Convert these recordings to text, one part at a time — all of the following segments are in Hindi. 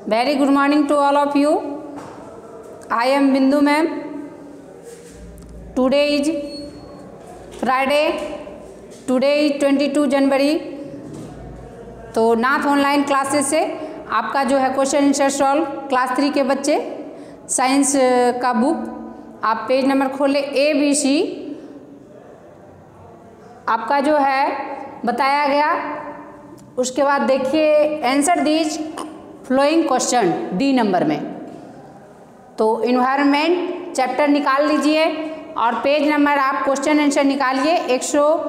Very good morning to all of you. I am Bindu ma'am. Today is Friday. Today is 22 जनवरी. तो नाथ ऑनलाइन क्लासेस से आपका जो है क्वेश्चन आंसर सॉल्व क्लास 3 के बच्चे साइंस का बुक आप पेज नंबर खोले ABC आपका जो है बताया गया. उसके बाद देखिए answer these flowing question D number में. तो इन्वायरमेंट चैप्टर निकाल लीजिए और पेज नंबर आप क्वेश्चन आंसर निकालिए. 100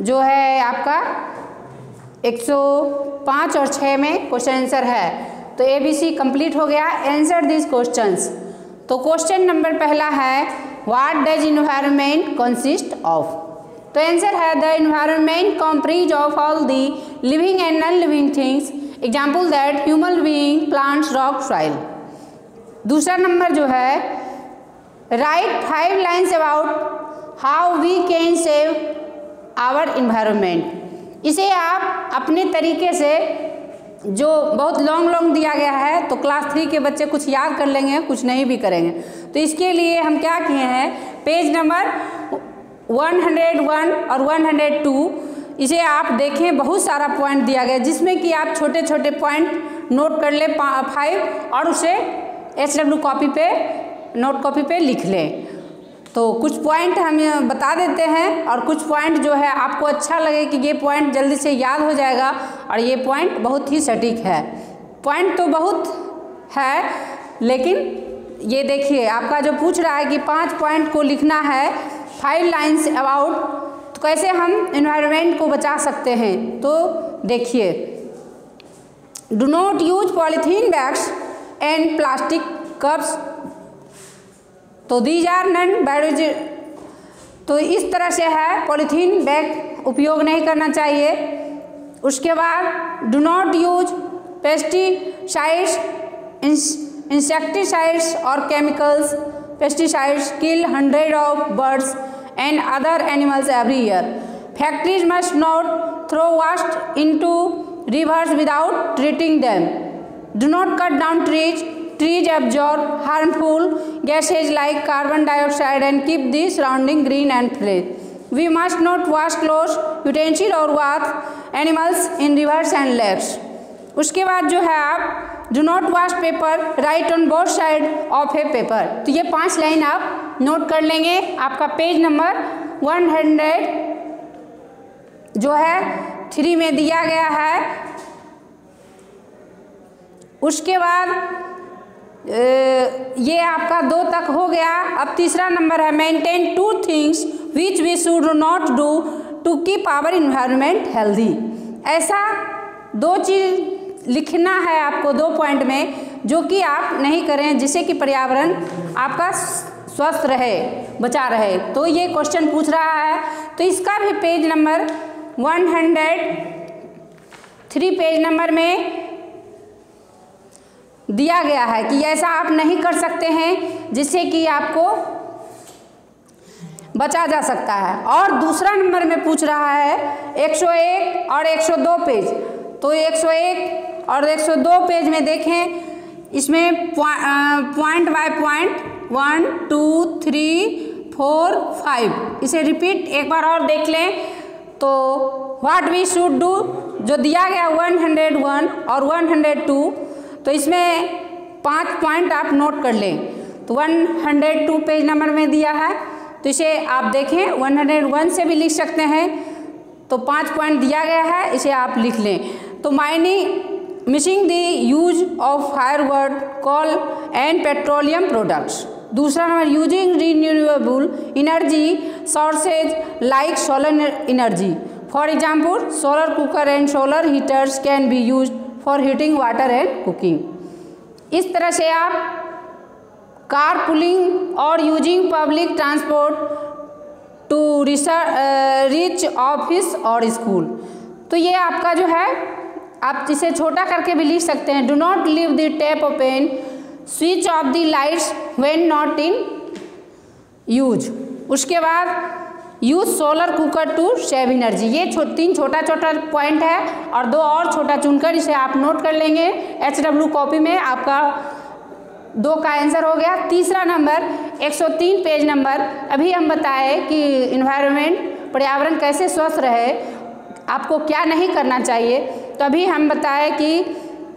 जो है आपका 105 और 6 में क्वेश्चन आंसर है. तो ABC कंप्लीट हो गया. Answer this questions. तो क्वेश्चन नंबर पहला है what does environment consist of. तो आंसर है the environment comprise of all the living and non living things. Example that human being plants rock soil. दूसरा नंबर जो है write 5 lines about how we can save our environment. इसे आप अपने तरीके से जो बहुत लॉन्ग दिया गया है तो क्लास 3 के बच्चे कुछ याद कर लेंगे कुछ नहीं भी करेंगे. तो इसके लिए हम क्या किए हैं पेज नंबर 101 और 102 इसे आप देखें. बहुत सारा पॉइंट दिया गया जिसमें कि आप छोटे छोटे पॉइंट नोट कर ले 5 और उसे HW कॉपी पे नोट कॉपी पे लिख लें. तो कुछ पॉइंट हम बता देते हैं और कुछ पॉइंट जो है आपको अच्छा लगे कि ये पॉइंट जल्दी से याद हो जाएगा और ये पॉइंट बहुत ही सटीक है. पॉइंट तो बहुत है लेकिन ये देखिए आपका जो पूछ रहा है कि 5 पॉइंट को लिखना है 5 लाइन्स अबाउट. तो कैसे हम एनवायरनमेंट को बचा सकते हैं. तो देखिए do not use polythene bags and plastic cups. तो दीज आर नॉन बायोडिग्रेडेबल. तो इस तरह से है पॉलीथीन बैग उपयोग नहीं करना चाहिए. उसके बाद do not use pesticides insecticides और chemicals. Pesticides kill 100 of birds and other animals every year. Factories must not throw waste into rivers without treating them. Do not cut down trees. Trees absorb harmful gases like carbon dioxide and keep the surrounding green and fresh. We must not wash clothes, utensils or bath animals in rivers and lakes. उसके बाद जो है आप do not wash paper right on both side of A paper. तो ये 5 लाइन आप नोट कर लेंगे. आपका पेज नंबर 100 जो है 3 में दिया गया है. उसके बाद ये आपका 2 तक हो गया. अब तीसरा नंबर है maintain 2 things which we should not do to keep our environment healthy. ऐसा 2 चीज़ लिखना है आपको 2 पॉइंट में जो कि आप नहीं करें जिससे कि पर्यावरण आपका स्वस्थ रहे बचा रहे. तो ये क्वेश्चन पूछ रहा है. तो इसका भी पेज नंबर 103 पेज नंबर में दिया गया है कि ऐसा आप नहीं कर सकते हैं जिससे कि आपको बचा जा सकता है. और दूसरा नंबर में पूछ रहा है 101 और 102 पेज. तो 101 और 102 पेज में देखें इसमें पॉइंट बाय पॉइंट 1 2 3 4 5 इसे रिपीट एक बार और देख लें. तो व्हाट वी शुड डू जो दिया गया 101 और 102 तो इसमें 5 पॉइंट आप नोट कर लें. तो 102 पेज नंबर में दिया है तो इसे आप देखें. 101 से भी लिख सकते हैं. तो 5 पॉइंट दिया गया है इसे आप लिख लें. तो missing the use of firewood coal and petroleum products. दूसरा number using renewable energy sources like solar energy. For example solar cooker and solar heaters can be use for heating water and cooking. इस तरह से आप कार पुलिंग और using public transport to reach office और स्कूल. तो ये आपका जो है आप इसे छोटा करके भी लिख सकते हैं. Do not leave the tap open. Switch off the lights when not in use. उसके बाद use solar cooker to save energy. ये तीन छोटा छोटा पॉइंट है और दो और छोटा चुनकर इसे आप नोट कर लेंगे HW कॉपी में। आपका 2 का आंसर हो गया। तीसरा नंबर 103 पेज नंबर, अभी हम बताए कि इन्वायरमेंट पर्यावरण कैसे स्वस्थ रहे, आपको क्या नहीं करना चाहिए। तो अभी हम बताए कि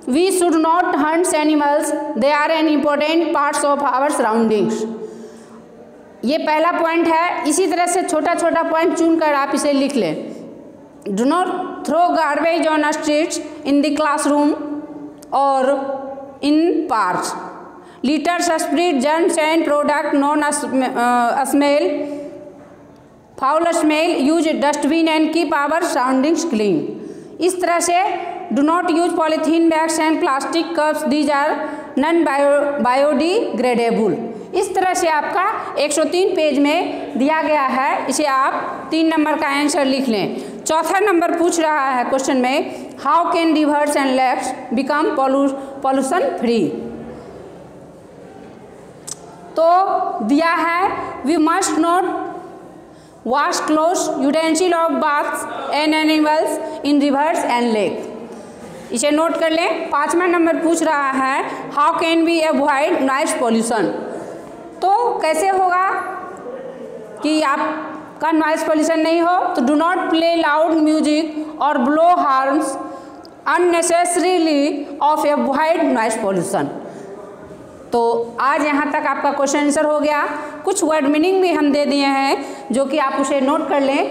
we should not hunt animals, they are an important parts of our surroundings. ये पहला पॉइंट है। इसी तरह से छोटा छोटा पॉइंट चुनकर आप इसे लिख लें। Do not throw garbage on streets, in the classroom और in parks. Litters spread germs and product non smell foul smell, use dustbin and keep our surroundings clean. इस तरह से do not use polythene bags and plastic cups, these are non biodegradable. इस तरह से आपका 103 पेज में दिया गया है, इसे आप 3 नंबर का आंसर लिख लें। चौथा नंबर पूछ रहा है क्वेश्चन में, how can rivers and lakes become pollution free. तो दिया है we must not wash clothes, utensil of baths and animals in rivers and lake. इसे नोट कर लें। 5वां नंबर पूछ रहा है, how can we avoid noise pollution. तो कैसे होगा कि आपका नॉइस पॉल्यूशन नहीं हो, तो do not play loud music और blow horns unnecessarily of avoid noise pollution. तो आज यहाँ तक आपका क्वेश्चन आंसर हो गया। कुछ वर्ड मीनिंग भी हम दे दिए हैं जो कि आप उसे नोट कर लें।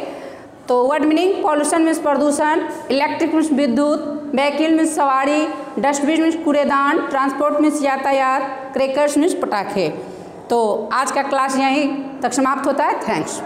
तो वर्ड मीनिंग, पॉल्यूशन मीन्स प्रदूषण, इलेक्ट्रिक मीन्स विद्युत, व्हीकल मीन्स सवारी, डस्टबिन मीन्स कूड़ेदान, ट्रांसपोर्ट मीन्स यातायात, क्रैकर्स मीन्स पटाखे। तो आज का क्लास यहीं तक समाप्त होता है। थैंक्स।